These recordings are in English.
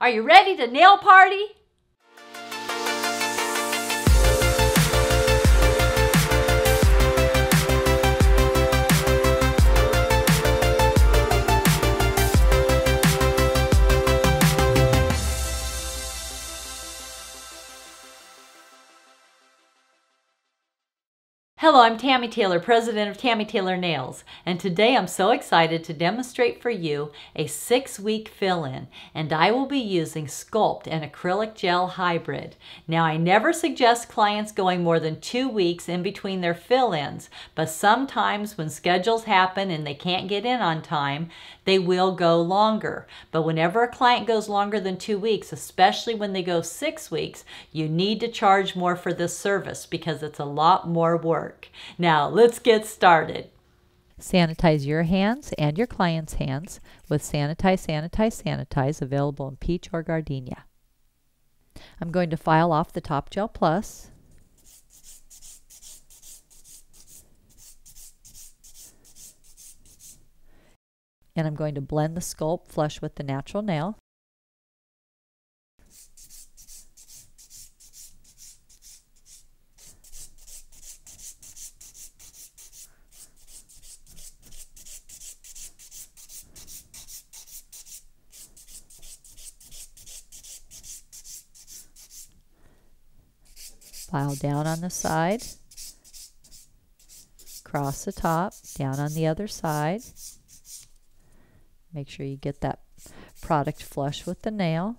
Are you ready to nail party? Hello, I'm Tammy Taylor, president of Tammy Taylor Nails, and today I'm so excited to demonstrate for you a 6-week fill-in, and I will be using Sculpt and acrylic gel hybrid. Now, I never suggest clients going more than 2 weeks in between their fill-ins, but sometimes when schedules happen and they can't get in on time, they will go longer. But whenever a client goes longer than 2 weeks, especially when they go 6 weeks, you need to charge more for this service because it's a lot more work. Now, let's get started. Sanitize your hands and your client's hands with Sanitize, Sanitize, Sanitize, available in peach or gardenia. I'm going to file off the Top Gel Plus. And I'm going to blend the Sculpt flush with the natural nail. File down on the side, across the top, down on the other side. Make sure you get that product flush with the nail.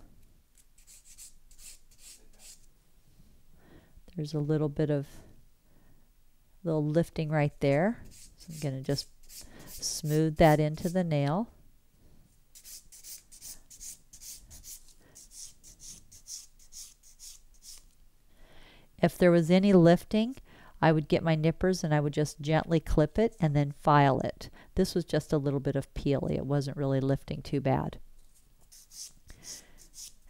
There's a little bit of lifting right there. So I'm going to just smooth that into the nail. If there was any lifting, I would get my nippers and I would just gently clip it and then file it. This was just a little bit of peely. It wasn't really lifting too bad.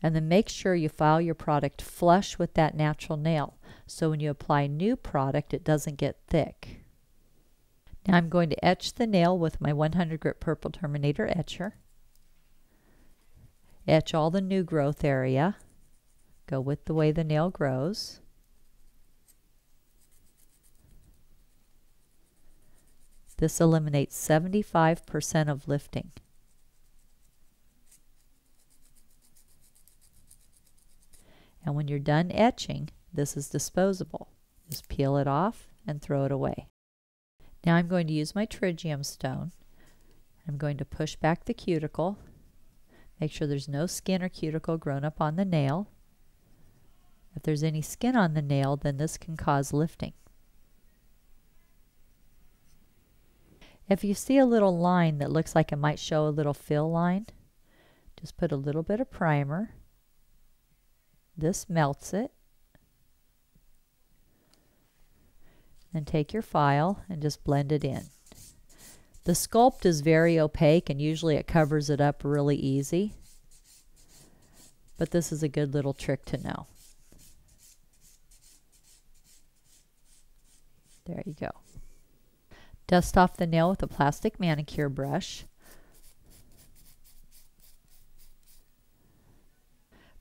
And then make sure you file your product flush with that natural nail, so when you apply new product, it doesn't get thick. Now I'm going to etch the nail with my 100 grit purple Terminator etcher. Etch all the new growth area. Go with the way the nail grows. This eliminates 75% of lifting. And when you're done etching, this is disposable. Just peel it off and throw it away. Now I'm going to use my tritium stone. I'm going to push back the cuticle. Make sure there's no skin or cuticle grown up on the nail. If there's any skin on the nail, then this can cause lifting. If you see a little line that looks like it might show a little fill line, just put a little bit of primer. This melts it. Then take your file and just blend it in. The Sculpt is very opaque and usually it covers it up really easy. But this is a good little trick to know. There you go. Dust off the nail with a plastic manicure brush.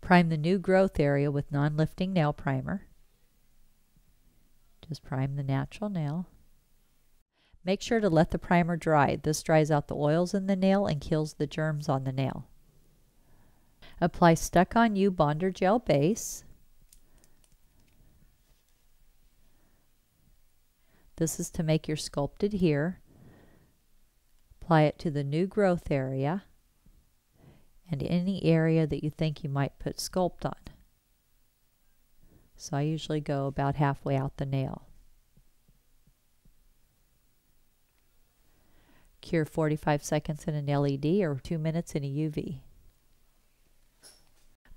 Prime the new growth area with non-lifting nail primer. Just prime the natural nail. Make sure to let the primer dry. This dries out the oils in the nail and kills the germs on the nail. Apply Stuck On You Bonder Gel Base. This is to make your sculpt adhere. Apply it to the new growth area and any area that you think you might put Sculpt on. So I usually go about halfway out the nail. Cure 45 seconds in an LED or 2 minutes in a UV.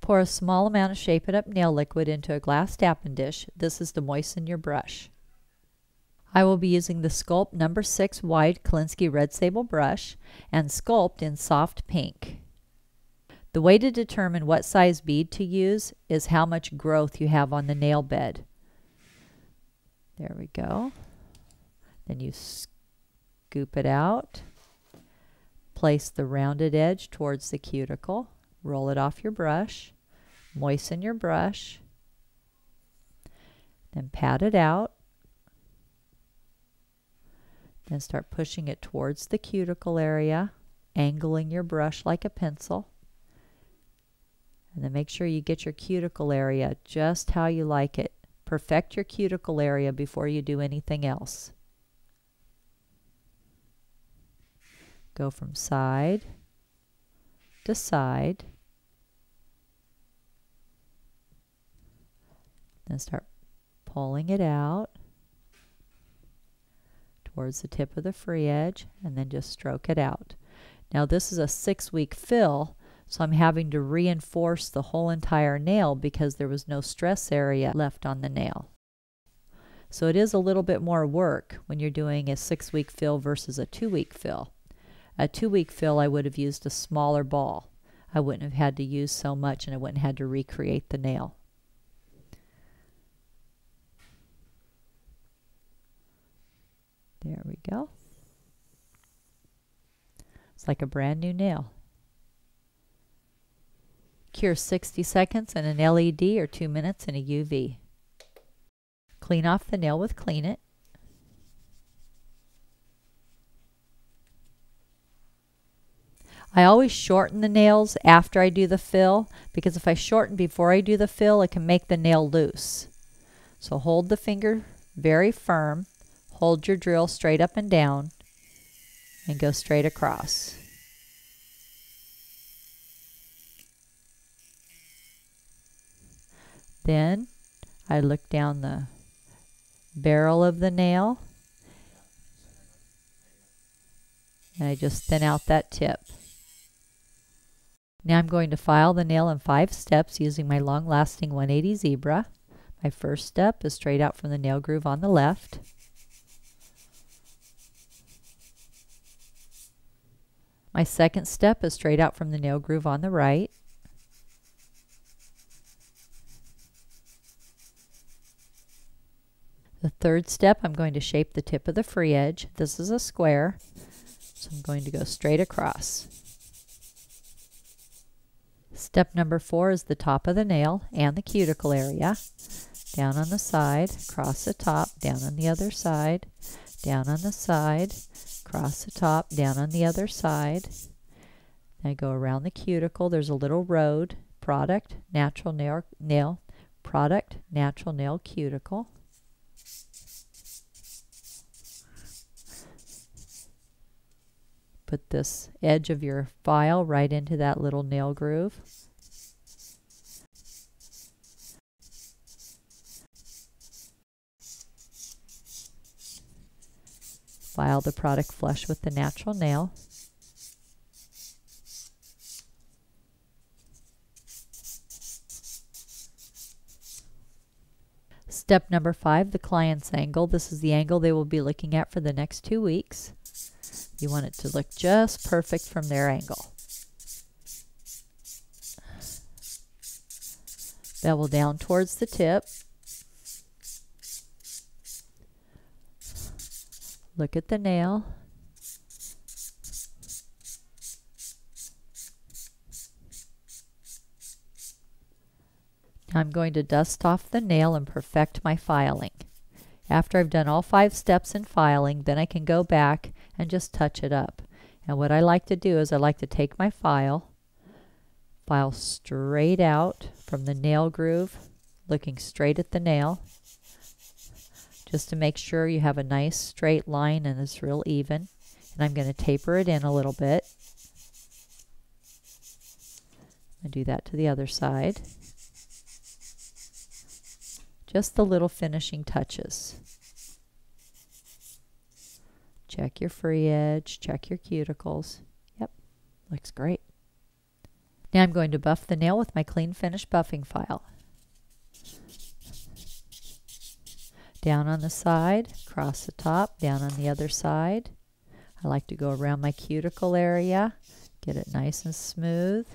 Pour a small amount of Shape It Up nail liquid into a glass tapping dish. This is to moisten your brush. I will be using the Sculpt No. 6 Wide Kolinsky Red Sable brush and Sculpt in soft pink. The way to determine what size bead to use is how much growth you have on the nail bed. There we go. Then you scoop it out. Place the rounded edge towards the cuticle. roll it off your brush, moisten your brush, then pat it out, then start pushing it towards the cuticle area, angling your brush like a pencil, and then make sure you get your cuticle area just how you like it. Perfect your cuticle area before you do anything else. Go from side to side, then start pulling it out towards the tip of the free edge, and then just stroke it out. Now this is a 6-week fill, so I'm having to reinforce the whole entire nail because there was no stress area left on the nail. So it is a little bit more work when you're doing a 6-week fill versus a 2-week fill. A 2-week fill, I would have used a smaller ball. I wouldn't have had to use so much, and I wouldn't have had to recreate the nail. There we go. It's like a brand new nail. Cure 60 seconds in an LED or 2 minutes in a UV. Clean off the nail with Clean It. I always shorten the nails after I do the fill, because if I shorten before I do the fill, it can make the nail loose. So hold the finger very firm, hold your drill straight up and down, and go straight across. Then I look down the barrel of the nail, and I just thin out that tip. Now I'm going to file the nail in 5 steps using my long-lasting 180 zebra. My first step is straight out from the nail groove on the left. My second step is straight out from the nail groove on the right. The third step, I'm going to shape the tip of the free edge. This is a square, so I'm going to go straight across. Step number 4 is the top of the nail and the cuticle area. Down on the side, across the top, down on the other side, down on the side, across the top, down on the other side. I go around the cuticle. There's a little road, product, natural nail, product, natural nail, cuticle. Put this edge of your file right into that little nail groove. File the product flush with the natural nail. Step number 5, the client's angle. This is the angle they will be looking at for the next 2 weeks. You want it to look just perfect from their angle. Bevel down towards the tip. Look at the nail. I'm going to dust off the nail and perfect my filing. After I've done all 5 steps in filing, then I can go back and just touch it up. And what I like to do is I like to take my file straight out from the nail groove, looking straight at the nail, just to make sure you have a nice straight line and it's real even. And I'm going to taper it in a little bit. I do that to the other side. Just the little finishing touches. Check your free edge, check your cuticles. Yep, looks great. Now I'm going to buff the nail with my clean finish buffing file. Down on the side, across the top, down on the other side. I like to go around my cuticle area, get it nice and smooth.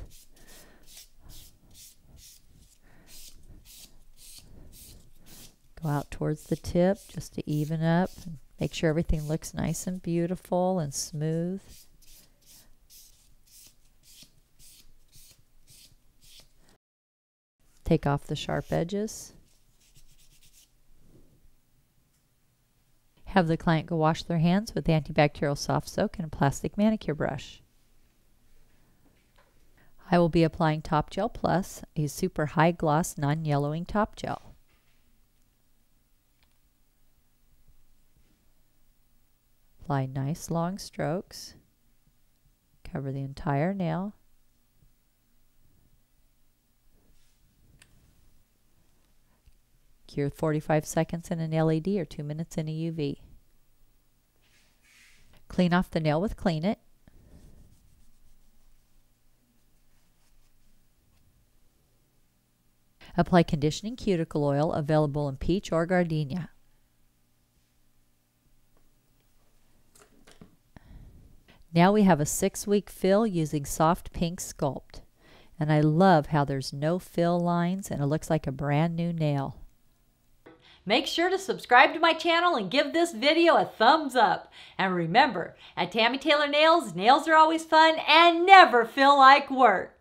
Go out towards the tip just to even up and make sure everything looks nice and beautiful and smooth. Take off the sharp edges. Have the client go wash their hands with antibacterial soft soak and a plastic manicure brush. I will be applying Top Gel Plus, a super high gloss non-yellowing top gel. Apply nice long strokes. Cover the entire nail. Cure 45 seconds in an LED or 2 minutes in a UV. Clean off the nail with Clean It. Apply conditioning cuticle oil available in peach or gardenia. Now we have a 6-week fill using Soft Pink Sculpt. And I love how there's no fill lines and it looks like a brand new nail. Make sure to subscribe to my channel and give this video a thumbs up. And remember, at Tammy Taylor Nails, nails are always fun and never feel like work.